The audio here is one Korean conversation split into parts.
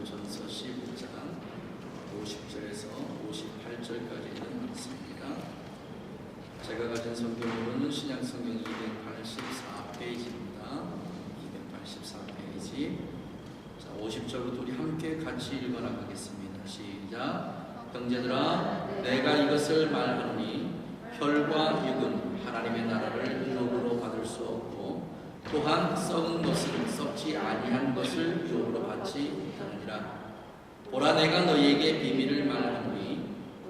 고린도전서 15장 50절에서 58절까지 있는 말씀입니다. 제가 가진 성경으로는 신약성경 284페이지입니다. 284페이지. 자, 50절부터 우리 함께 같이 읽어나가겠습니다. 시작. 형제들아, 내가 이것을 말하노니 혈과 육은 하나님의 나라를 유업으로 받을 수 없고, 또한 썩은 것은 썩지 아니한 것을 유업으로 받지 못하느니라. 보라, 내가 너희에게 비밀을 말하노니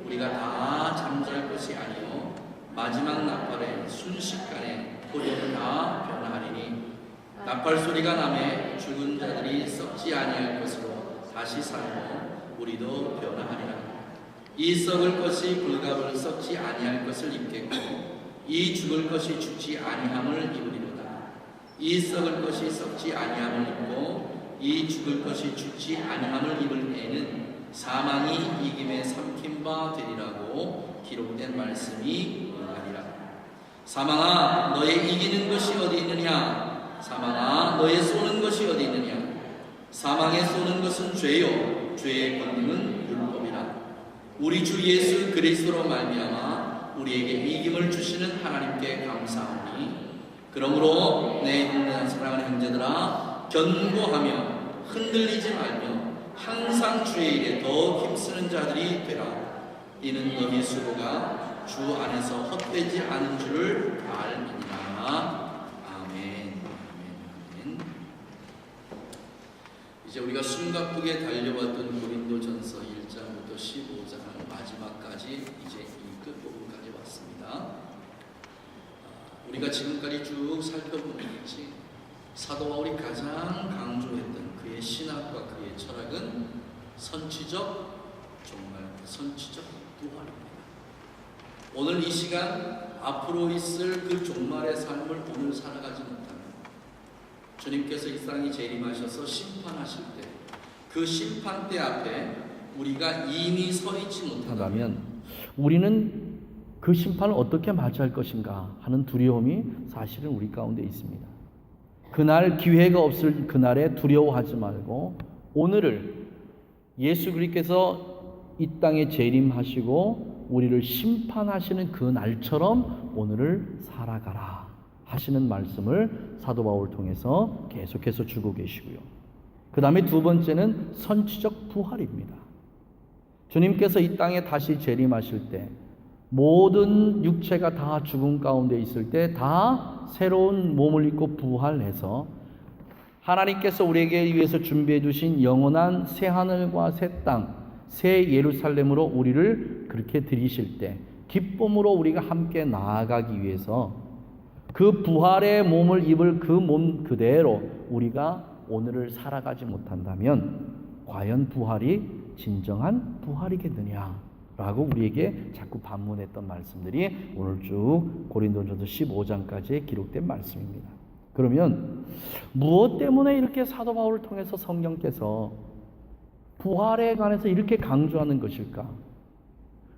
우리가 다 잠잘 것이 아니요 마지막 나팔에 순식간에 포도를 다 변화하리니, 나팔 소리가 나매 죽은 자들이 썩지 아니할 것으로 다시 살고 우리도 변화하리라. 이 썩을 것이 불갑을 썩지 아니할 것을 입겠고, 이 죽을 것이 죽지 아니함을 입으리로다. 이 썩을 것이 썩지 아니함을 입고 이 죽을 것이 죽지 아니함을 입을 애는 사망이 이김에 삼킨 바 되리라고 기록된 말씀이 응하리라. 사망아, 너의 이기는 것이 어디 있느냐? 사망아, 너의 쏘는 것이 어디 있느냐? 사망에 쏘는 것은 죄요, 죄의 권능은 율법이라. 우리 주 예수 그리스도로 말미암아 우리에게 이김을 주시는 하나님께 감사하오니, 그러므로 내 사랑하는 형제들아, 견고하며 흔들리지 말며 항상 주의 일에 더 힘쓰는 자들이 되라. 이는 너희 수고가 주 안에서 헛되지 않은 줄을 알미니라. 아멘. 아멘. 이제 우리가 숨가쁘게 달려왔던 고린도전서 1장부터 15장 마지막까지 이제 이 끝부분까지 왔습니다. 우리가 지금까지 쭉 살펴보면 있지, 사도 바울이 가장 강조했던 그의 신학과 그의 철학은 선지적, 정말 선지적 부활입니다. 오늘 이 시간 앞으로 있을 그 종말의 삶을 오늘 살아가지 못하면 주님께서 이 땅에 재림하셔서 심판하실 때, 그 심판대 앞에 우리가 이미 서 있지 못하다면 우리는 그 심판을 어떻게 맞이할 것인가 하는 두려움이 사실은 우리 가운데 있습니다. 그날 기회가 없을 그날에 두려워하지 말고, 오늘을 예수 그리스도께서 이 땅에 재림하시고 우리를 심판하시는 그 날처럼 오늘을 살아가라 하시는 말씀을 사도 바울을 통해서 계속해서 주고 계시고요. 그 다음에 두 번째는 선지적 부활입니다. 주님께서 이 땅에 다시 재림하실 때, 모든 육체가 다 죽음 가운데 있을 때 다 새로운 몸을 입고 부활해서 하나님께서 우리에게 위해서 준비해 두신 영원한 새 하늘과 새 땅, 새 예루살렘으로 우리를 그렇게 들이실 때 기쁨으로 우리가 함께 나아가기 위해서 그 부활의 몸을 입을 그 몸 그대로 우리가 오늘을 살아가지 못한다면 과연 부활이 진정한 부활이겠느냐 라고 우리에게 자꾸 반문했던 말씀들이 오늘 쭉 고린도전서 15장까지 기록된 말씀입니다. 그러면 무엇 때문에 이렇게 사도 바울을 통해서 성령께서 부활에 관해서 이렇게 강조하는 것일까?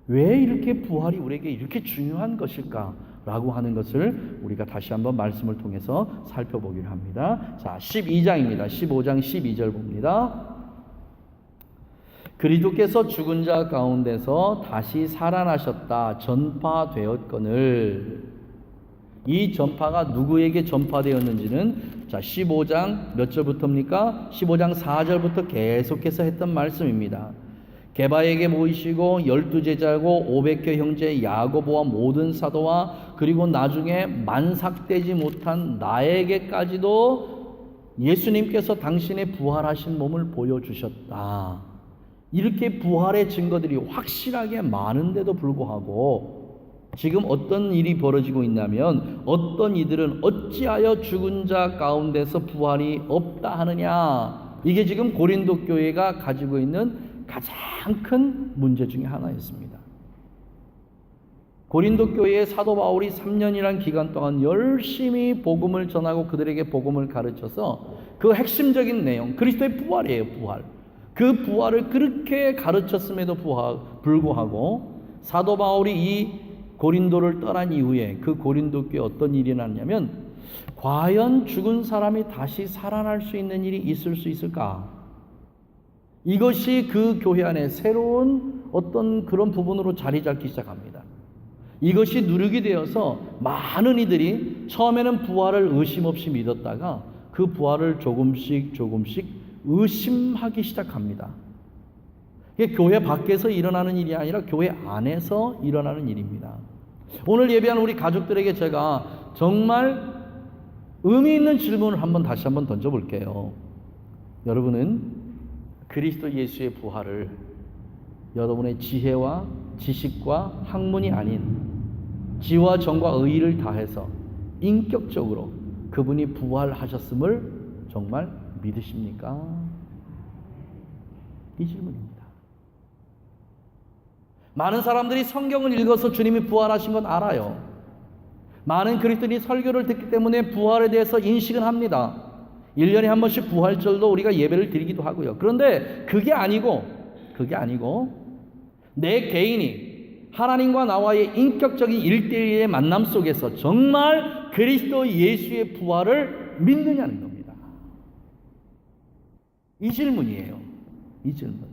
왜 이렇게 부활이 우리에게 이렇게 중요한 것일까? 라고 하는 것을 우리가 다시 한번 말씀을 통해서 살펴보기로 합니다. 자, 12장입니다. 15장 12절 봅니다. 그리스도께서 죽은 자 가운데서 다시 살아나셨다 전파되었거늘, 이 전파가 누구에게 전파되었는지는 자 15장 몇 절부터입니까? 15장 4절부터 계속해서 했던 말씀입니다. 게바에게 모이시고 12제자고 500여 형제 야고보와 모든 사도와 그리고 나중에 만삭되지 못한 나에게까지도 예수님께서 당신의 부활하신 몸을 보여주셨다. 이렇게 부활의 증거들이 확실하게 많은데도 불구하고 지금 어떤 일이 벌어지고 있냐면, 어떤 이들은 어찌하여 죽은 자 가운데서 부활이 없다 하느냐, 이게 지금 고린도 교회가 가지고 있는 가장 큰 문제 중에 하나였습니다. 고린도 교회의 사도 바울이 3년이란 기간 동안 열심히 복음을 전하고 그들에게 복음을 가르쳐서 그 핵심적인 내용, 그리스도의 부활이에요. 부활. 그 부활을 그렇게 가르쳤음에도 불구하고 사도 바울이 이 고린도를 떠난 이후에 그 고린도 교회에 어떤 일이 났냐면, 과연 죽은 사람이 다시 살아날 수 있는 일이 있을 수 있을까? 이것이 그 교회 안에 새로운 어떤 그런 부분으로 자리 잡기 시작합니다. 이것이 누룩이 되어서 많은 이들이 처음에는 부활을 의심 없이 믿었다가 그 부활을 조금씩 의심하기 시작합니다. 이게 교회 밖에서 일어나는 일이 아니라 교회 안에서 일어나는 일입니다. 오늘 예배한 우리 가족들에게 제가 정말 의미 있는 질문을 다시 한번 던져볼게요. 여러분은 그리스도 예수의 부활을 여러분의 지혜와 지식과 학문이 아닌 지와 정과 의의를 다해서 인격적으로 그분이 부활하셨음을 정말 믿으십니까? 이 질문입니다. 많은 사람들이 성경을 읽어서 주님이 부활하신 건 알아요. 많은 그리스도인이 설교를 듣기 때문에 부활에 대해서 인식은 합니다. 1년에 한 번씩 부활절도 우리가 예배를 드리기도 하고요. 그런데 그게 아니고 내 개인이 하나님과 나와의 인격적인 1:1의 만남 속에서 정말 그리스도 예수의 부활을 믿느냐는 겁니다. 이 질문이에요. 이 질문.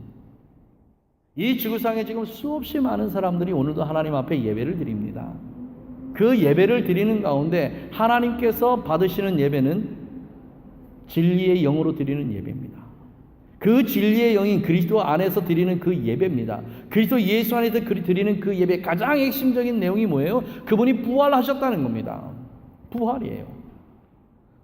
이 지구상에 지금 수없이 많은 사람들이 오늘도 하나님 앞에 예배를 드립니다. 그 예배를 드리는 가운데 하나님께서 받으시는 예배는 진리의 영으로 드리는 예배입니다. 그 진리의 영인 그리스도 안에서 드리는 그 예배입니다. 그리스도 예수 안에서 드리는 그 예배의 가장 핵심적인 내용이 뭐예요? 그분이 부활하셨다는 겁니다. 부활이에요.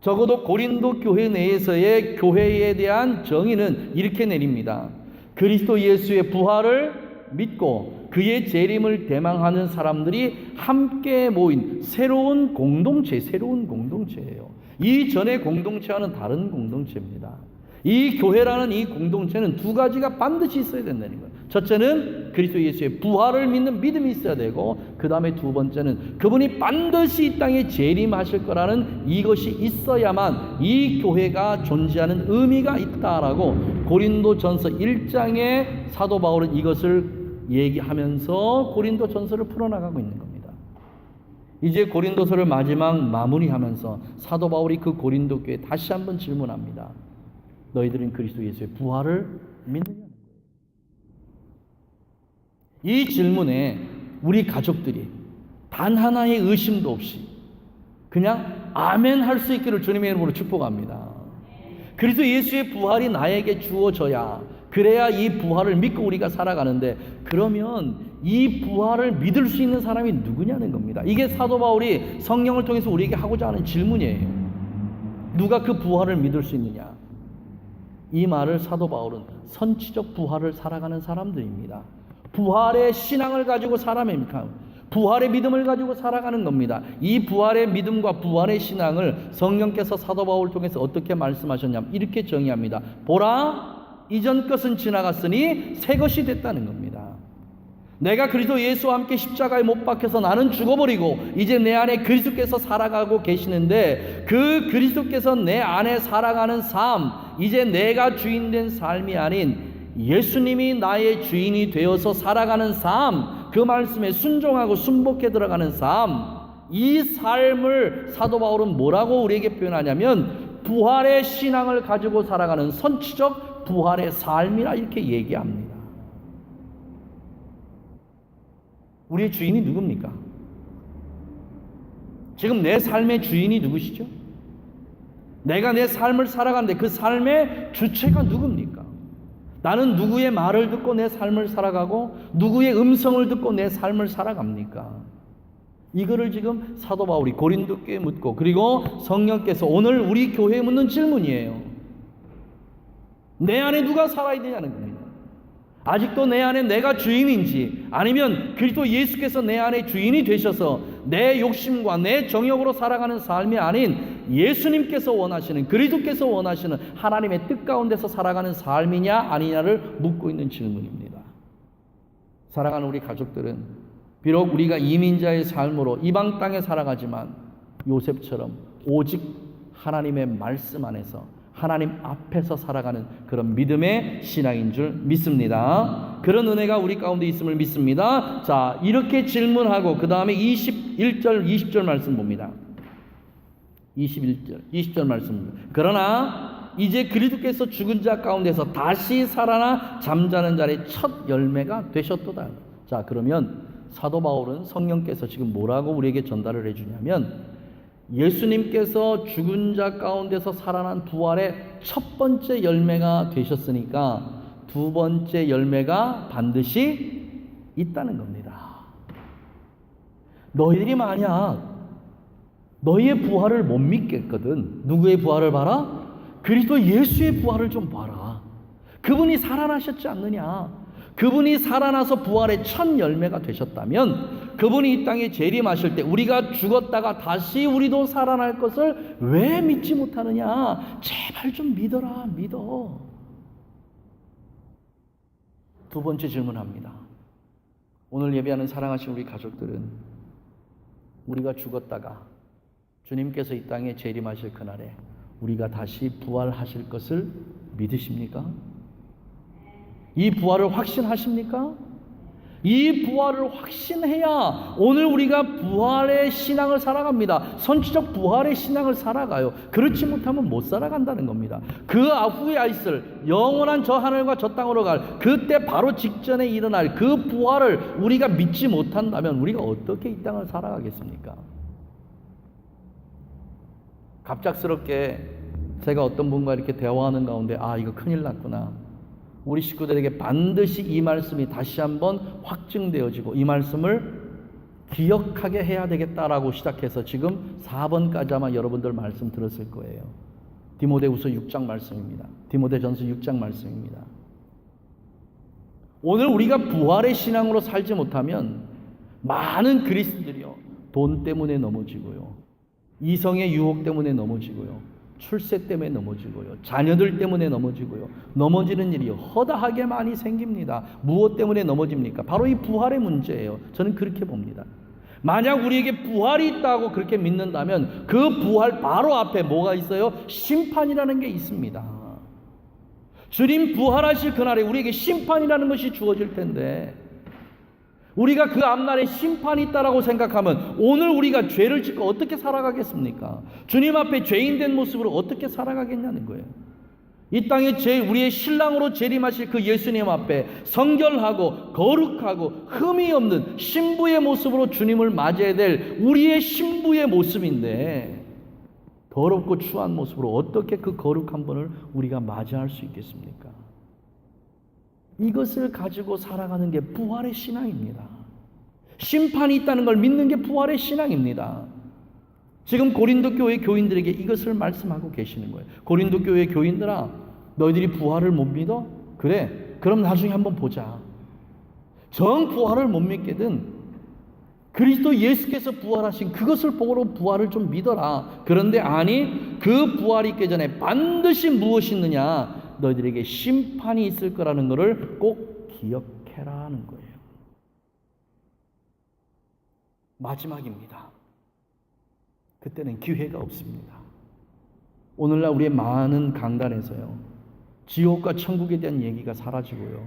적어도 고린도 교회 내에서의 교회에 대한 정의는 이렇게 내립니다. 그리스도 예수의 부활을 믿고 그의 재림을 대망하는 사람들이 함께 모인 새로운 공동체예요. 이전의 공동체와는 다른 공동체입니다. 이 교회라는 이 공동체는 두 가지가 반드시 있어야 된다는 거예요. 첫째는 그리스도 예수의 부활을 믿는 믿음이 있어야 되고, 그 다음에 두 번째는 그분이 반드시 이 땅에 재림하실 거라는 이것이 있어야만 이 교회가 존재하는 의미가 있다라고 고린도전서 1장에 사도 바울은 이것을 얘기하면서 고린도전서를 풀어나가고 있는 겁니다. 이제 고린도서를 마무리하면서 사도 바울이 그 고린도 교회에 다시 한번 질문합니다. 너희들은 그리스도 예수의 부활을 믿느냐는 거예요. 이 질문에 우리 가족들이 단 하나의 의심도 없이 그냥 아멘 할 수 있기를 주님의 이름으로 축복합니다. 그리스도 예수의 부활이 나에게 주어져야, 그래야 이 부활을 믿고 우리가 살아가는데, 그러면 이 부활을 믿을 수 있는 사람이 누구냐는 겁니다. 이게 사도 바울이 성령을 통해서 우리에게 하고자 하는 질문이에요. 누가 그 부활을 믿을 수 있느냐? 이 말을 사도 바울은 선지적 부활을 살아가는 사람들입니다. 부활의 신앙을 가지고 사람입니까? 부활의 믿음을 가지고 살아가는 겁니다. 이 부활의 믿음과 부활의 신앙을 성령께서 사도 바울을 통해서 어떻게 말씀하셨냐면 이렇게 정의합니다. 보라, 이전 것은 지나갔으니 새 것이 됐다는 겁니다. 내가 그리스도 예수와 함께 십자가에 못 박혀서 나는 죽어버리고 이제 내 안에 그리스도께서 살아가고 계시는데, 그 그리스도께서 내 안에 살아가는 삶, 이제 내가 주인된 삶이 아닌 예수님이 나의 주인이 되어서 살아가는 삶, 그 말씀에 순종하고 순복해 들어가는 삶, 이 삶을 사도 바울은 뭐라고 우리에게 표현하냐면 부활의 신앙을 가지고 살아가는 선취적 부활의 삶이라 이렇게 얘기합니다. 우리의 주인이 누굽니까? 지금 내 삶의 주인이 누구시죠? 내가 내 삶을 살아가는데 그 삶의 주체가 누굽니까? 나는 누구의 말을 듣고 내 삶을 살아가고 누구의 음성을 듣고 내 삶을 살아갑니까? 이거를 지금 사도 바울이 고린도 교회에 묻고, 그리고 성령께서 오늘 우리 교회에 묻는 질문이에요. 내 안에 누가 살아있느냐는 겁니다. 아직도 내 안에 내가 주인인지, 아니면 그리스도 예수께서 내 안에 주인이 되셔서 내 욕심과 내 정욕으로 살아가는 삶이 아닌 예수님께서 원하시는, 그리스도께서 원하시는 하나님의 뜻 가운데서 살아가는 삶이냐 아니냐를 묻고 있는 질문입니다. 사랑하는 우리 가족들은 비록 우리가 이민자의 삶으로 이방 땅에 살아가지만 요셉처럼 오직 하나님의 말씀 안에서 하나님 앞에서 살아가는 그런 믿음의 신앙인 줄 믿습니다. 그런 은혜가 우리 가운데 있음을 믿습니다. 자, 이렇게 질문하고 그 다음에 21절 20절 말씀 봅니다. 20절 말씀. 그러나 이제 그리스도께서 죽은 자 가운데서 다시 살아나 잠자는 자의 첫 열매가 되셨도다. 자, 그러면 사도 바울은 성령께서 지금 뭐라고 우리에게 전달을 해주냐면, 예수님께서 죽은 자 가운데서 살아난 부활의 첫 번째 열매가 되셨으니까 두 번째 열매가 반드시 있다는 겁니다. 너희들이 만약 너희의 부활을 못 믿겠거든. 누구의 부활을 봐라? 그리스도 예수의 부활을 좀 봐라. 그분이 살아나셨지 않느냐? 그분이 살아나서 부활의 첫 열매가 되셨다면, 그분이 이 땅에 재림하실 때 우리가 죽었다가 다시 우리도 살아날 것을 왜 믿지 못하느냐? 제발 좀 믿어라, 믿어. 두 번째 질문합니다. 오늘 예배하는 사랑하신 우리 가족들은 우리가 죽었다가 주님께서 이 땅에 재림하실 그날에 우리가 다시 부활하실 것을 믿으십니까? 이 부활을 확신하십니까? 이 부활을 확신해야 오늘 우리가 부활의 신앙을 살아갑니다. 선지적 부활의 신앙을 살아가요. 그렇지 못하면 못 살아간다는 겁니다. 그 후에 있을 영원한 저 하늘과 저 땅으로 갈 그때 바로 직전에 일어날 그 부활을 우리가 믿지 못한다면 우리가 어떻게 이 땅을 살아가겠습니까? 갑작스럽게 제가 어떤 분과 이렇게 대화하는 가운데 이거 큰일 났구나. 우리 식구들에게 반드시 이 말씀이 다시 한번 확증되어지고 이 말씀을 기억하게 해야 되겠다라고 시작해서 지금 4번까지 아마 여러분들 말씀 들었을 거예요. 디모데후서 6장 말씀입니다. 디모데전서 6장 말씀입니다. 오늘 우리가 부활의 신앙으로 살지 못하면 많은 그리스도들이요, 돈 때문에 넘어지고요, 이성의 유혹 때문에 넘어지고요, 출세 때문에 넘어지고요, 자녀들 때문에 넘어지고요, 넘어지는 일이 허다하게 많이 생깁니다. 무엇 때문에 넘어집니까? 바로 이 부활의 문제예요. 저는 그렇게 봅니다. 만약 우리에게 부활이 있다고 그렇게 믿는다면 그 부활 바로 앞에 뭐가 있어요? 심판이라는 게 있습니다. 주님 부활하실 그날에 우리에게 심판이라는 것이 주어질 텐데, 우리가 그 앞날에 심판이 있다라고 생각하면 오늘 우리가 죄를 짓고 어떻게 살아가겠습니까? 주님 앞에 죄인된 모습으로 어떻게 살아가겠냐는 거예요. 이 땅에 우리의 신랑으로 재림하실 그 예수님 앞에 성결하고 거룩하고 흠이 없는 신부의 모습으로 주님을 맞이해야 될 우리의 신부의 모습인데, 더럽고 추한 모습으로 어떻게 그 거룩한 분을 우리가 맞이할 수 있겠습니까? 이것을 가지고 살아가는 게 부활의 신앙입니다. 심판이 있다는 걸 믿는 게 부활의 신앙입니다. 지금 고린도 교회 교인들에게 이것을 말씀하고 계시는 거예요. 고린도 교회 교인들아, 너희들이 부활을 못 믿어? 그래, 그럼 나중에 한번 보자. 정 부활을 못 믿게든 그리스도 예수께서 부활하신 그것을 보고 부활을 좀 믿어라. 그런데 아니, 그 부활이 있기 전에 반드시 무엇이 있느냐? 너희들에게 심판이 있을 거라는 것을 꼭 기억해라는 거예요. 마지막입니다. 그때는 기회가 없습니다. 오늘날 우리의 많은 강단에서요, 지옥과 천국에 대한 얘기가 사라지고요,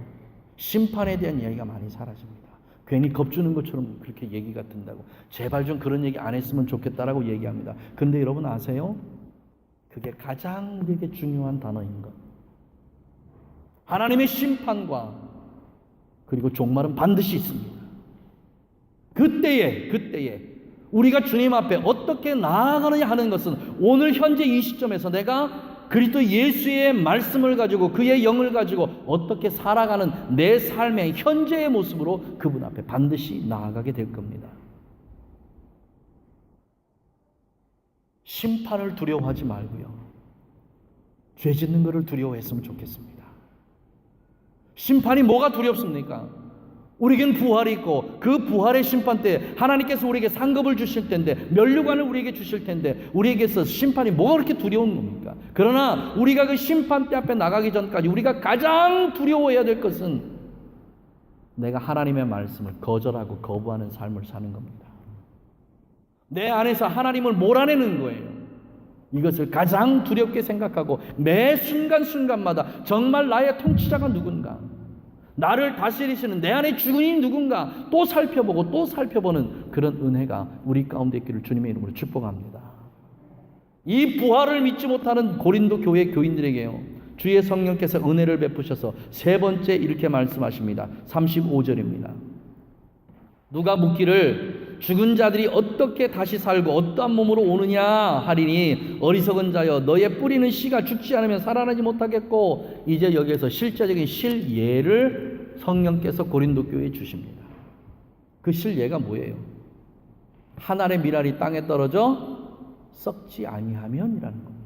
심판에 대한 이야기가 많이 사라집니다. 괜히 겁주는 것처럼 그렇게 얘기가 든다고, 제발 좀 그런 얘기 안 했으면 좋겠다라고 얘기합니다. 근데 여러분 아세요? 그게 가장 우리에게 중요한 단어인 것. 하나님의 심판과 그리고 종말은 반드시 있습니다. 그때에 우리가 주님 앞에 어떻게 나아가느냐 하는 것은 오늘 현재 이 시점에서 내가 그리스도 예수의 말씀을 가지고 그의 영을 가지고 어떻게 살아가는 내 삶의 현재의 모습으로 그분 앞에 반드시 나아가게 될 겁니다. 심판을 두려워하지 말고요, 죄 짓는 것을 두려워했으면 좋겠습니다. 심판이 뭐가 두렵습니까? 우리에겐 부활이 있고 그 부활의 심판 때 하나님께서 우리에게 상급을 주실 텐데, 면류관을 우리에게 주실 텐데 우리에게서 심판이 뭐가 그렇게 두려운 겁니까? 그러나 우리가 그 심판대 앞에 나가기 전까지 우리가 가장 두려워해야 될 것은 내가 하나님의 말씀을 거절하고 거부하는 삶을 사는 겁니다. 내 안에서 하나님을 몰아내는 거예요. 이것을 가장 두렵게 생각하고 매 순간순간마다 정말 나의 통치자가 누군가, 나를 다스리시는 내 안에 주인이 누군가 또 살펴보고 또 살펴보는 그런 은혜가 우리 가운데 있기를 주님의 이름으로 축복합니다. 이 부활을 믿지 못하는 고린도 교회 교인들에게요, 주의 성령께서 은혜를 베푸셔서 세 번째 이렇게 말씀하십니다. 35절입니다. 누가 묻기를 죽은 자들이 어떻게 다시 살고 어떠한 몸으로 오느냐 하리니 어리석은 자여, 너의 뿌리는 씨가 죽지 않으면 살아나지 못하겠고. 이제 여기에서 실제적인 실예를 성령께서 고린도 교회에 주십니다. 그 실예가 뭐예요? 한 알의 밀알이 땅에 떨어져 썩지 아니하면이라는 겁니다.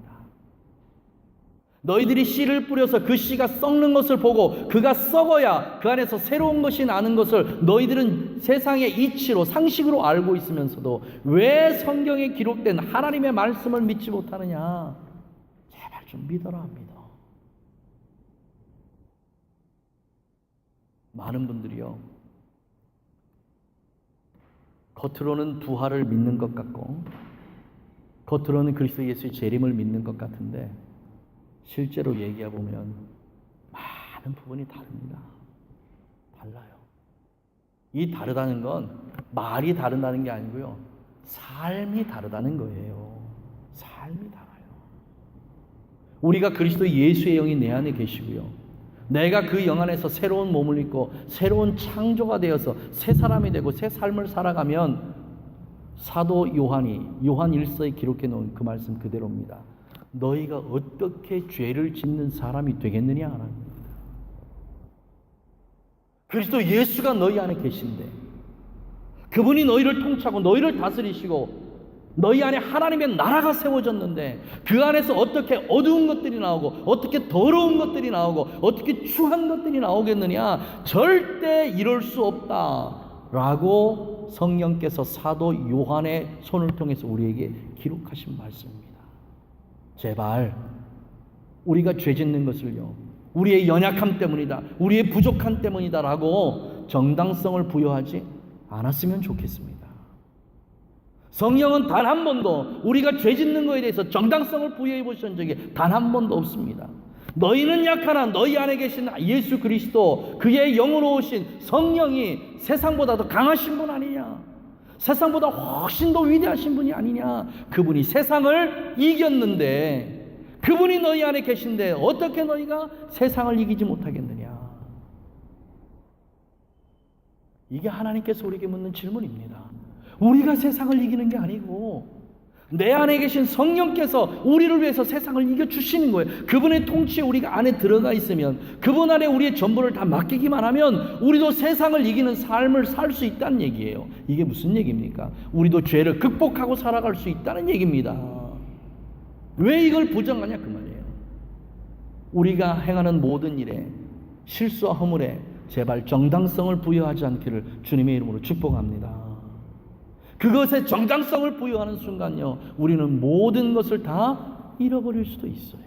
너희들이 씨를 뿌려서 그 씨가 썩는 것을 보고 그가 썩어야 그 안에서 새로운 것이 나는 것을 너희들은 세상의 이치로 상식으로 알고 있으면서도 왜 성경에 기록된 하나님의 말씀을 믿지 못하느냐? 제발 좀 믿어라 합니다. 많은 분들이요, 겉으로는 부활을 믿는 것 같고 겉으로는 그리스도 예수의 재림을 믿는 것 같은데 실제로 얘기해보면 많은 부분이 다릅니다. 달라요. 이 다르다는 건 말이 다르다는 게 아니고요, 삶이 다르다는 거예요. 삶이 달라요. 우리가 그리스도 예수의 영이 내 안에 계시고요, 내가 그 영 안에서 새로운 몸을 입고 새로운 창조가 되어서 새 사람이 되고 새 삶을 살아가면 사도 요한 1서에 기록해 놓은 그 말씀 그대로입니다. 너희가 어떻게 죄를 짓는 사람이 되겠느냐 하는 겁니다. 그리스도 예수가 너희 안에 계신데, 그분이 너희를 통치하고 너희를 다스리시고 너희 안에 하나님의 나라가 세워졌는데 그 안에서 어떻게 어두운 것들이 나오고 어떻게 더러운 것들이 나오고 어떻게 추한 것들이 나오겠느냐? 절대 이럴 수 없다라고 성령께서 사도 요한의 손을 통해서 우리에게 기록하신 말씀입니다. 제발 우리가 죄 짓는 것을요, 우리의 연약함 때문이다, 우리의 부족함 때문이다 라고 정당성을 부여하지 않았으면 좋겠습니다. 성령은 단 한 번도 우리가 죄 짓는 것에 대해서 정당성을 부여해 보신 적이 단 한 번도 없습니다. 너희는 약하나 너희 안에 계신 예수 그리스도, 그의 영으로 오신 성령이 세상보다 더 강하신 분 아니냐, 세상보다 훨씬 더 위대하신 분이 아니냐. 그분이 세상을 이겼는데, 그분이 너희 안에 계신데 어떻게 너희가 세상을 이기지 못하겠느냐. 이게 하나님께서 우리에게 묻는 질문입니다. 우리가 세상을 이기는 게 아니고 내 안에 계신 성령께서 우리를 위해서 세상을 이겨주시는 거예요. 그분의 통치에 우리가 안에 들어가 있으면, 그분 안에 우리의 전부를 다 맡기기만 하면 우리도 세상을 이기는 삶을 살 수 있다는 얘기예요. 이게 무슨 얘기입니까? 우리도 죄를 극복하고 살아갈 수 있다는 얘기입니다. 왜 이걸 부정하냐 그 말이에요. 우리가 행하는 모든 일에 실수와 허물에 제발 정당성을 부여하지 않기를 주님의 이름으로 축복합니다. 그것에 정당성을 부여하는 순간요, 우리는 모든 것을 다 잃어버릴 수도 있어요.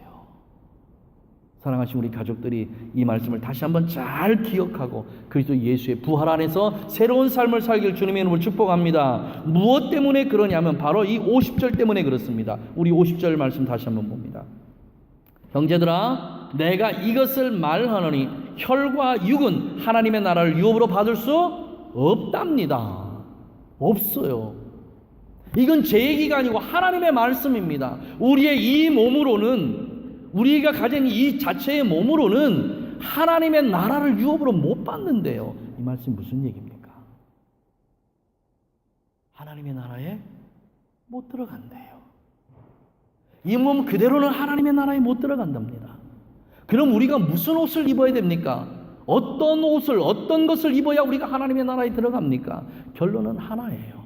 사랑하신 우리 가족들이 이 말씀을 다시 한번 잘 기억하고 그리스도 예수의 부활 안에서 새로운 삶을 살길 주님의 이름으로 축복합니다. 무엇 때문에 그러냐면 바로 이 50절 때문에 그렇습니다. 우리 50절 말씀 다시 한번 봅니다. 형제들아, 내가 이것을 말하노니 혈과 육은 하나님의 나라를 유업으로 받을 수 없답니다. 없어요. 이건 제 얘기가 아니고 하나님의 말씀입니다. 우리의 이 몸으로는, 우리가 가진 이 자체의 몸으로는 하나님의 나라를 유업으로 못 받는데요. 이 말씀이 무슨 얘기입니까? 하나님의 나라에 못 들어간대요. 이 몸 그대로는 하나님의 나라에 못 들어간답니다. 그럼 우리가 무슨 옷을 입어야 됩니까? 어떤 옷을, 어떤 것을 입어야 우리가 하나님의 나라에 들어갑니까? 결론은 하나예요.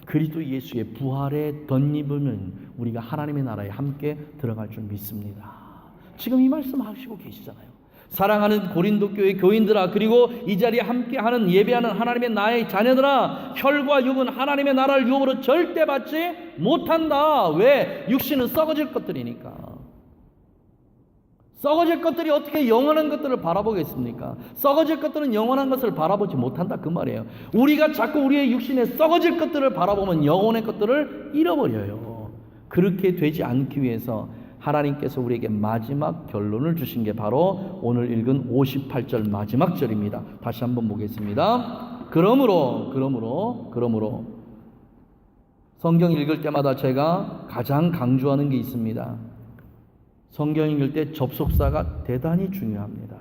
그리스도 예수의 부활의 덧입으면 우리가 하나님의 나라에 함께 들어갈 줄 믿습니다. 지금 이 말씀 하시고 계시잖아요. 사랑하는 고린도 교회 교인들아, 그리고 이 자리에 함께하는 예배하는 하나님의 나의 자녀들아, 혈과 육은 하나님의 나라를 유업으로 절대 받지 못한다. 왜? 육신은 썩어질 것들이니까. 썩어질 것들이 어떻게 영원한 것들을 바라보겠습니까? 썩어질 것들은 영원한 것을 바라보지 못한다 그 말이에요. 우리가 자꾸 우리의 육신에 썩어질 것들을 바라보면 영혼의 것들을 잃어버려요. 그렇게 되지 않기 위해서 하나님께서 우리에게 마지막 결론을 주신 게 바로 오늘 읽은 58절 마지막 절입니다. 다시 한번 보겠습니다. 그러므로 성경 읽을 때마다 제가 가장 강조하는 게 있습니다. 성경 읽을 때 접속사가 대단히 중요합니다.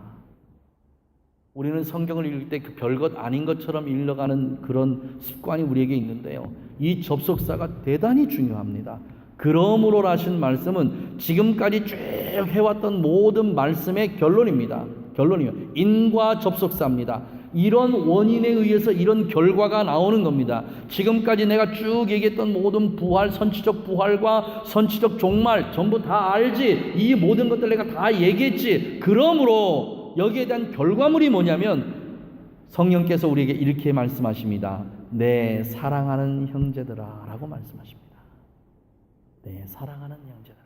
우리는 성경을 읽을 때 그 별것 아닌 것처럼 읽어가는 그런 습관이 우리에게 있는데요. 이 접속사가 대단히 중요합니다. 그러므로 하신 말씀은 지금까지 쭉 해왔던 모든 말씀의 결론입니다. 결론이요. 인과 접속사입니다. 이런 원인에 의해서 이런 결과가 나오는 겁니다. 지금까지 내가 쭉 얘기했던 모든 부활, 선치적 부활과 선치적 종말 전부 다 알지. 이 모든 것들 내가 다 얘기했지. 그러므로 여기에 대한 결과물이 뭐냐면 성령께서 우리에게 이렇게 말씀하십니다. 내 사랑하는 형제들아 라고 말씀하십니다. 내 사랑하는 형제들아.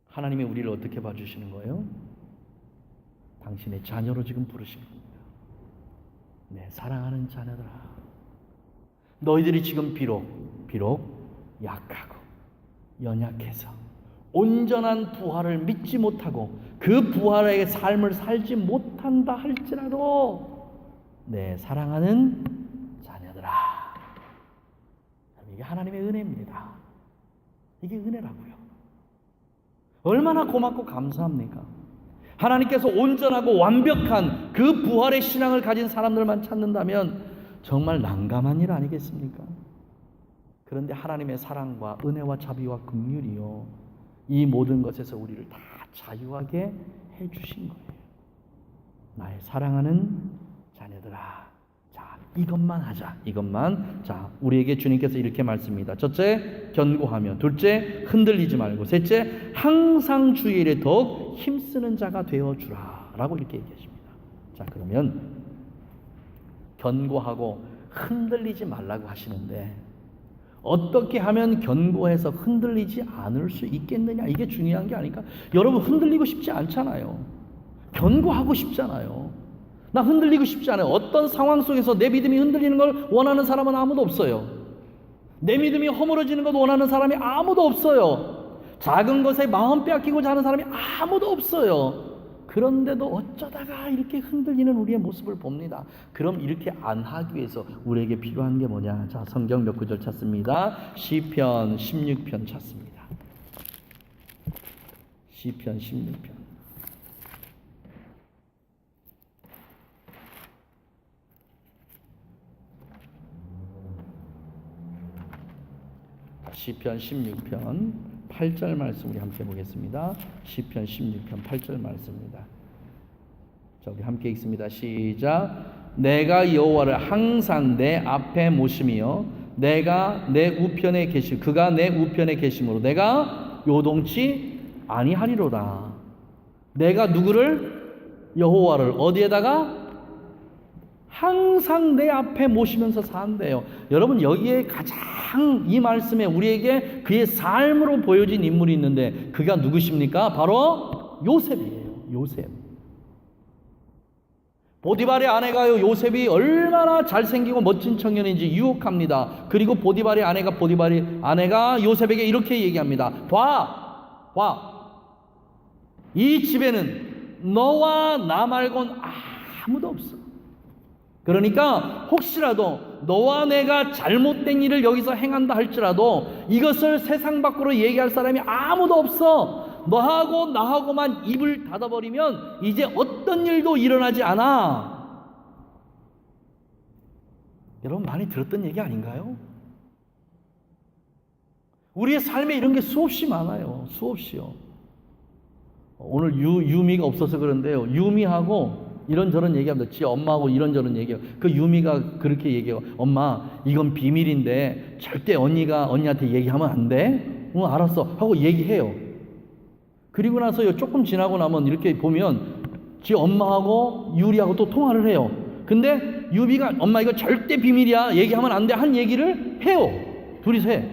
하나님이 우리를 어떻게 봐주시는 거예요? 당신의 자녀로 지금 부르신 겁니다. 내 사랑하는 자녀들아. 너희들이 지금 비록 약하고 연약해서 온전한 부활을 믿지 못하고 그 부활의 삶을 살지 못한다 할지라도 내 사랑하는 자녀들아. 이게 하나님의 은혜입니다. 이게 은혜라고요. 얼마나 고맙고 감사합니까? 하나님께서 온전하고 완벽한 그 부활의 신앙을 가진 사람들만 찾는다면 정말 난감한 일 아니겠습니까? 그런데 하나님의 사랑과 은혜와 자비와 긍휼이요, 이 모든 것에서 우리를 다 자유하게 해주신 거예요. 나의 사랑하는 자녀들아. 자, 이것만 하자. 이것만. 자, 우리에게 주님께서 이렇게 말씀입니다. 첫째, 견고하며. 둘째, 흔들리지 말고. 셋째, 항상 주의 일에 더욱 힘쓰는 자가 되어주라 라고 이렇게 얘기하십니다. 자, 그러면 견고하고 흔들리지 말라고 하시는데 어떻게 하면 견고해서 흔들리지 않을 수 있겠느냐, 이게 중요한 게 아닐까? 여러분, 흔들리고 싶지 않잖아요. 견고하고 싶잖아요. 나 흔들리고 싶지 않아요. 어떤 상황 속에서 내 믿음이 흔들리는 걸 원하는 사람은 아무도 없어요. 내 믿음이 허물어지는 것 원하는 사람이 아무도 없어요. 작은 것에 마음 빼앗기고자 하는 사람이 아무도 없어요. 그런데도 어쩌다가 이렇게 흔들리는 우리의 모습을 봅니다. 그럼 이렇게 안 하기 위해서 우리에게 필요한 게 뭐냐? 자, 성경 몇 구절 찾습니다. 시편 16편 찾습니다. 시편 16편. 시편 16편 8절 말씀 우리 함께 보겠습니다. 시편 16편 8절 말씀입니다. 자, 우리 함께 읽습니다. 시작. 내가 여호와를 항상 내 앞에 모심이요 내가 내 우편에 계시 그가 내 우편에 계심으로 내가 요동치 아니하리로다. 내가 누구를? 여호와를 어디에다가? 항상 내 앞에 모시면서 산대요. 여러분, 여기에 가장 이 말씀에 우리에게 그의 삶으로 보여진 인물이 있는데 그가 누구십니까? 바로 요셉이에요. 요셉. 보디발의 아내가요, 요셉이 얼마나 잘생기고 멋진 청년인지 유혹합니다. 그리고 보디발의 아내가 요셉에게 이렇게 얘기합니다. 봐. 이 집에는 너와 나 말곤 아무도 없어. 그러니까 혹시라도 너와 내가 잘못된 일을 여기서 행한다 할지라도 이것을 세상 밖으로 얘기할 사람이 아무도 없어. 너하고 나하고만 입을 닫아버리면 이제 어떤 일도 일어나지 않아. 여러분, 많이 들었던 얘기 아닌가요? 우리의 삶에 이런 게 수없이 많아요. 수없이요. 오늘 유미가 없어서 그런데요, 유미하고 이런저런 얘기합니다. 지 엄마하고 이런저런 얘기해요. 그 유미가 그렇게 얘기해요. 엄마, 이건 비밀인데 절대 언니한테 얘기하면 안 돼? 응, 알았어 하고 얘기해요. 그리고 나서요, 조금 지나고 나면 이렇게 보면 지 엄마하고 유리하고 또 통화를 해요. 근데 유미가 엄마 이거 절대 비밀이야, 얘기하면 안 돼 한 얘기를 해요. 둘이서 해.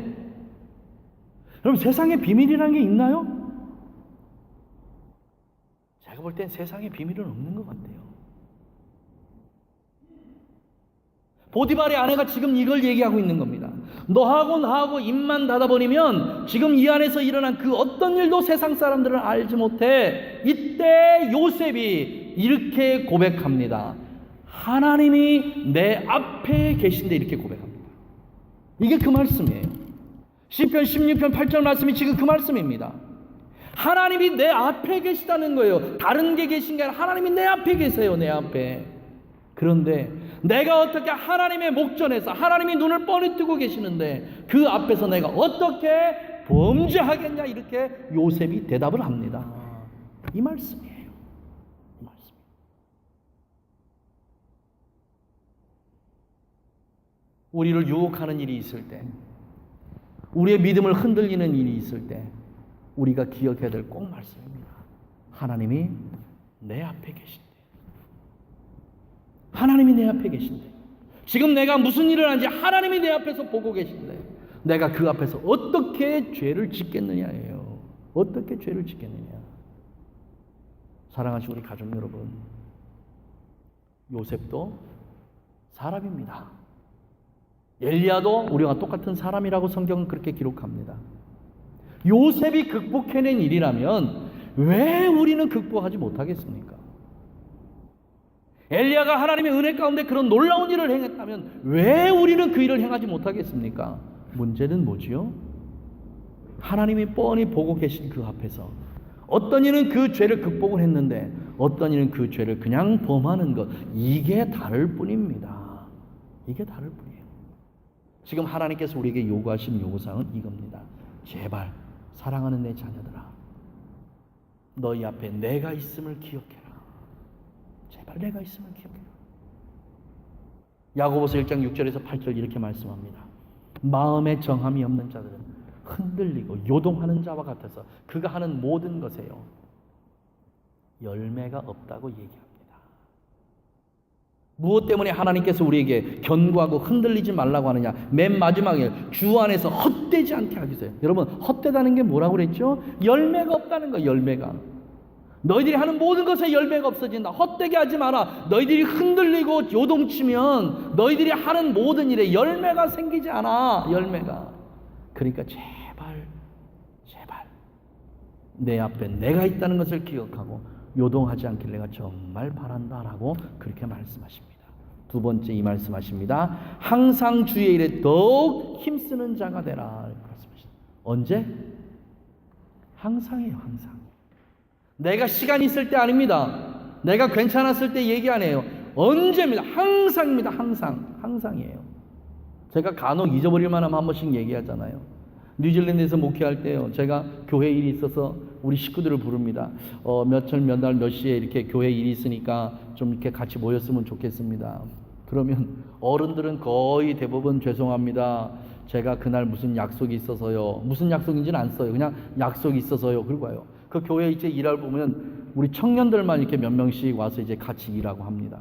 여러분, 세상에 비밀이라는 게 있나요? 제가 볼 땐 세상에 비밀은 없는 것 같아요. 보디발의 아내가 지금 이걸 얘기하고 있는 겁니다. 너하고 나하고 입만 닫아버리면 지금 이 안에서 일어난 그 어떤 일도 세상 사람들은 알지 못해. 이때 요셉이 이렇게 고백합니다. 하나님이 내 앞에 계신데, 이렇게 고백합니다. 이게 그 말씀이에요. 시편 16편 8절 말씀이 지금 그 말씀입니다. 하나님이 내 앞에 계시다는 거예요. 다른 게 계신 게 아니라 하나님이 내 앞에 계세요. 내 앞에. 그런데 내가 어떻게 하나님의 목전에서 하나님이 눈을 뻔히 뜨고 계시는데 그 앞에서 내가 어떻게 범죄하겠냐, 이렇게 요셉이 대답을 합니다. 이 말씀이에요. 이 말씀. 우리를 유혹하는 일이 있을 때, 우리의 믿음을 흔들리는 일이 있을 때 우리가 기억해야 될 꼭 말씀입니다. 하나님이 내 앞에 계신데, 하나님이 내 앞에 계신데, 지금 내가 무슨 일을 하는지 하나님이 내 앞에서 보고 계신데 내가 그 앞에서 어떻게 죄를 짓겠느냐예요. 어떻게 죄를 짓겠느냐. 사랑하시는 우리 가족 여러분, 요셉도 사람입니다. 엘리야도 우리와 똑같은 사람이라고 성경은 그렇게 기록합니다. 요셉이 극복해낸 일이라면 왜 우리는 극복하지 못하겠습니까? 엘리야가 하나님의 은혜 가운데 그런 놀라운 일을 행했다면 왜 우리는 그 일을 행하지 못하겠습니까? 문제는 뭐지요? 하나님이 뻔히 보고 계신 그 앞에서 어떤 이는 그 죄를 극복을 했는데 어떤 이는 그 죄를 그냥 범하는 것, 이게 다를 뿐입니다. 이게 다를 뿐이에요. 지금 하나님께서 우리에게 요구하신 요구사항은 이겁니다. 제발 사랑하는 내 자녀들아, 너희 앞에 내가 있음을 기억해라. 제발 내가 있음을 기억해라. 야고보서 1장 6절에서 8절 이렇게 말씀합니다. 마음에 정함이 없는 자들은 흔들리고 요동하는 자와 같아서 그가 하는 모든 것에요 열매가 없다고 얘기합니다. 무엇 때문에 하나님께서 우리에게 견고하고 흔들리지 말라고 하느냐? 맨 마지막에 주 안에서 헛되지 않게 하기 위해서요. 여러분, 헛되다는 게 뭐라고 그랬죠? 열매가 없다는 거예요. 열매가. 너희들이 하는 모든 것에 열매가 없어진다. 헛되게 하지 마라. 너희들이 흔들리고 요동치면 너희들이 하는 모든 일에 열매가 생기지 않아. 열매가. 그러니까 제발 내 앞에 내가 있다는 것을 기억하고 요동하지 않길 내가 정말 바란다라고 그렇게 말씀하십니다. 두 번째 이 말씀하십니다. 항상 주의 일에 더욱 힘쓰는 자가 되라. 말씀하십니다. 언제? 항상이에요. 항상. 내가 시간이 있을 때 아닙니다. 내가 괜찮았을 때 얘기 안 해요. 언제입니다. 항상입니다. 항상. 항상이에요. 제가 간혹 잊어버릴 만하면 한 번씩 얘기하잖아요. 뉴질랜드에서 목회할 때요, 제가 교회 일이 있어서 우리 식구들을 부릅니다. 몇철 몇 날 몇 시에 이렇게 교회 일이 있으니까 좀 이렇게 같이 모였으면 좋겠습니다. 그러면 어른들은 거의 대부분 죄송합니다. 제가 그날 무슨 약속이 있어서요. 무슨 약속인지는 안 써요. 그냥 약속이 있어서요. 그러고 와요. 그 교회 이제 일할 보면 우리 청년들만 이렇게 몇 명씩 와서 이제 같이 일하고 합니다.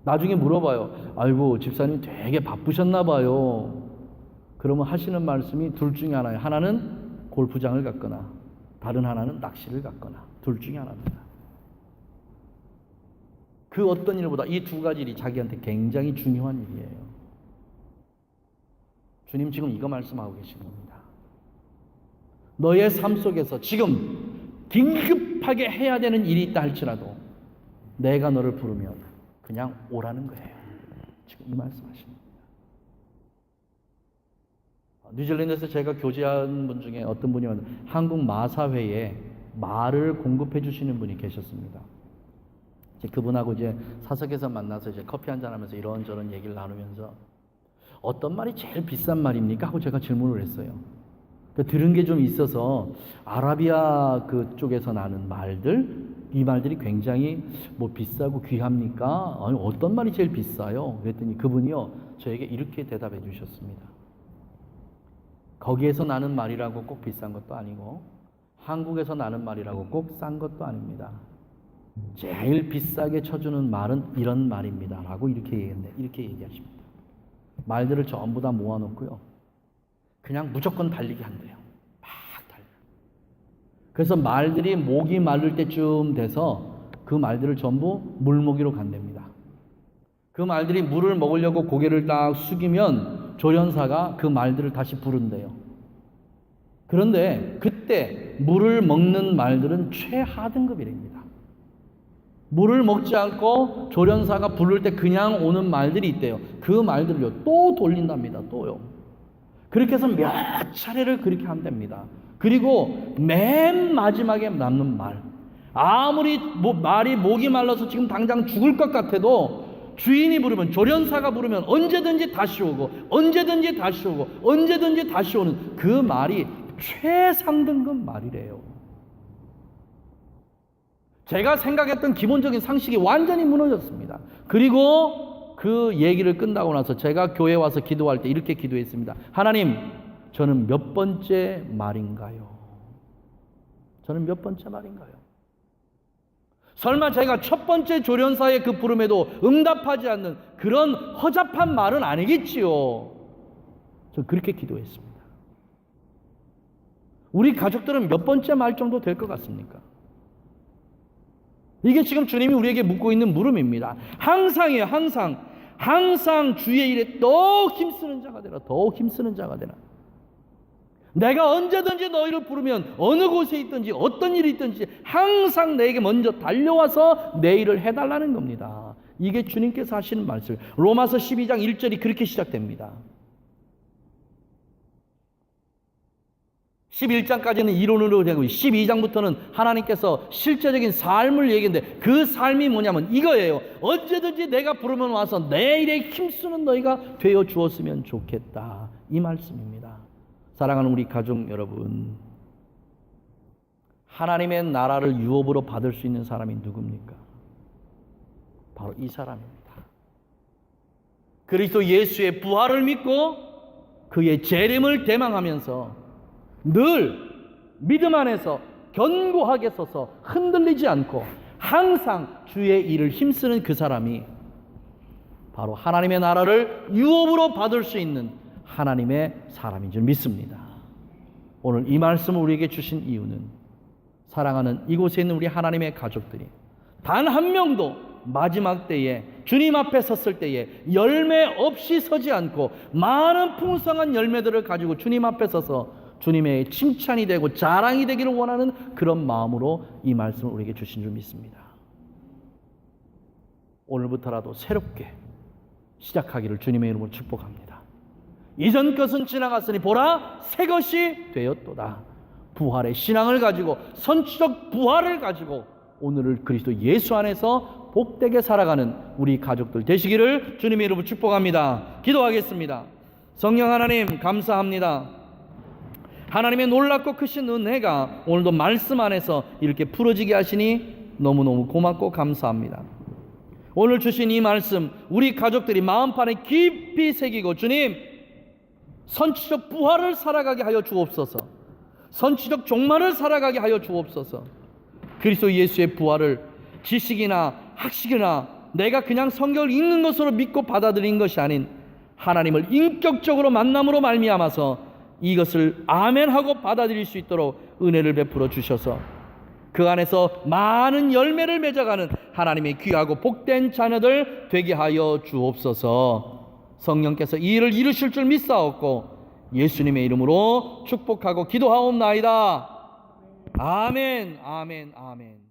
나중에 물어봐요. 아이고, 집사님 되게 바쁘셨나 봐요. 그러면 하시는 말씀이 둘 중에 하나예요. 하나는 골프장을 갔거나 다른 하나는 낚시를 갔거나, 둘 중에 하나입니다. 그 어떤 일보다 이 두 가지 일이 자기한테 굉장히 중요한 일이에요. 주님 지금 이거 말씀하고 계신 겁니다. 너의 삶 속에서 지금 긴급하게 해야 되는 일이 있다 할지라도 내가 너를 부르면 그냥 오라는 거예요. 지금 이 말씀하십니다. 뉴질랜드에서 제가 교제한 분 중에 어떤 분이 한국 마사회에 말을 공급해 주시는 분이 계셨습니다. 이제 그분하고 이제 사석에서 만나서 이제 커피 한잔 하면서 이런저런 얘기를 나누면서 어떤 말이 제일 비싼 말입니까? 하고 제가 질문을 했어요. 들은 게 좀 있어서 아라비아 그쪽에서 나는 말들, 이 말들이 굉장히 뭐 비싸고 귀합니까? 아니, 어떤 말이 제일 비싸요? 그랬더니 그분이요, 저에게 이렇게 대답해 주셨습니다. 거기에서 나는 말이라고 꼭 비싼 것도 아니고 한국에서 나는 말이라고 꼭 싼 것도 아닙니다. 제일 비싸게 쳐주는 말은 이런 말입니다. 라고 이렇게 얘기하십니다. 말들을 전부 다 모아놓고요, 그냥 무조건 달리게 한대요. 막 달려. 그래서 말들이 목이 마를 때쯤 돼서 그 말들을 전부 물먹이로 간답니다. 그 말들이 물을 먹으려고 고개를 딱 숙이면 조련사가 그 말들을 다시 부른대요. 그런데 그때 물을 먹는 말들은 최하등급이랍니다. 물을 먹지 않고 조련사가 부를 때 그냥 오는 말들이 있대요. 그 말들을요 또 돌린답니다. 또요. 그렇게 해서 몇 차례를 그렇게 한답니다. 그리고 맨 마지막에 남는 말, 아무리 말이 목이 말라서 지금 당장 죽을 것 같아도 주인이 부르면, 조련사가 부르면 언제든지 다시 오고 언제든지 다시 오고 언제든지 다시 오는 그 말이 최상등급 말이래요. 제가 생각했던 기본적인 상식이 완전히 무너졌습니다. 그리고 그 얘기를 끝나고 나서 제가 교회에 와서 기도할 때 이렇게 기도했습니다. 하나님, 저는 몇 번째 말인가요? 저는 몇 번째 말인가요? 설마 제가 첫 번째 조련사의 그 부름에도 응답하지 않는 그런 허접한 말은 아니겠지요? 저 그렇게 기도했습니다. 우리 가족들은 몇 번째 말 정도 될 것 같습니까? 이게 지금 주님이 우리에게 묻고 있는 물음입니다. 항상이에요. 항상 주의 일에 더욱 힘쓰는 자가 되라. 더욱 힘쓰는 자가 되라. 내가 언제든지 너희를 부르면 어느 곳에 있든지 어떤 일이 있든지 항상 내게 먼저 달려와서 내 일을 해달라는 겁니다. 이게 주님께서 하시는 말씀. 로마서 12장 1절이 그렇게 시작됩니다. 11장까지는 이론으로 되고 12장부터는 하나님께서 실제적인 삶을 얘기하는데 그 삶이 뭐냐면 이거예요. 언제든지 내가 부르면 와서 내 일에 힘쓰는 너희가 되어 주었으면 좋겠다. 이 말씀입니다. 사랑하는 우리 가족 여러분, 하나님의 나라를 유업으로 받을 수 있는 사람이 누굽니까? 바로 이 사람입니다. 그리스도 예수의 부활을 믿고 그의 재림을 대망하면서 늘 믿음 안에서 견고하게 서서 흔들리지 않고 항상 주의 일을 힘쓰는 그 사람이 바로 하나님의 나라를 유업으로 받을 수 있는 하나님의 사람인 줄 믿습니다. 오늘 이 말씀을 우리에게 주신 이유는 사랑하는 이곳에 있는 우리 하나님의 가족들이 단 한 명도 마지막 때에 주님 앞에 섰을 때에 열매 없이 서지 않고 많은 풍성한 열매들을 가지고 주님 앞에 서서 주님의 칭찬이 되고 자랑이 되기를 원하는 그런 마음으로 이 말씀을 우리에게 주신 줄 믿습니다. 오늘부터라도 새롭게 시작하기를 주님의 이름으로 축복합니다. 이전 것은 지나갔으니 보라 새 것이 되었도다. 부활의 신앙을 가지고 선취적 부활을 가지고 오늘을 그리스도 예수 안에서 복되게 살아가는 우리 가족들 되시기를 주님의 이름으로 축복합니다. 기도하겠습니다. 성령 하나님 감사합니다. 하나님의 놀랍고 크신 은혜가 오늘도 말씀 안에서 이렇게 풀어지게 하시니 너무너무 고맙고 감사합니다. 오늘 주신 이 말씀 우리 가족들이 마음판에 깊이 새기고 주님 선취적 부활을 살아가게 하여 주옵소서. 선취적 종말을 살아가게 하여 주옵소서. 그리스도 예수의 부활을 지식이나 학식이나 내가 그냥 성경을 읽는 것으로 믿고 받아들인 것이 아닌 하나님을 인격적으로 만남으로 말미암아서 이것을 아멘하고 받아들일 수 있도록 은혜를 베풀어 주셔서 그 안에서 많은 열매를 맺어가는 하나님의 귀하고 복된 자녀들 되게 하여 주옵소서. 성령께서 이 일을 이루실 줄 믿사옵고 예수님의 이름으로 축복하고 기도하옵나이다. 아멘, 아멘, 아멘.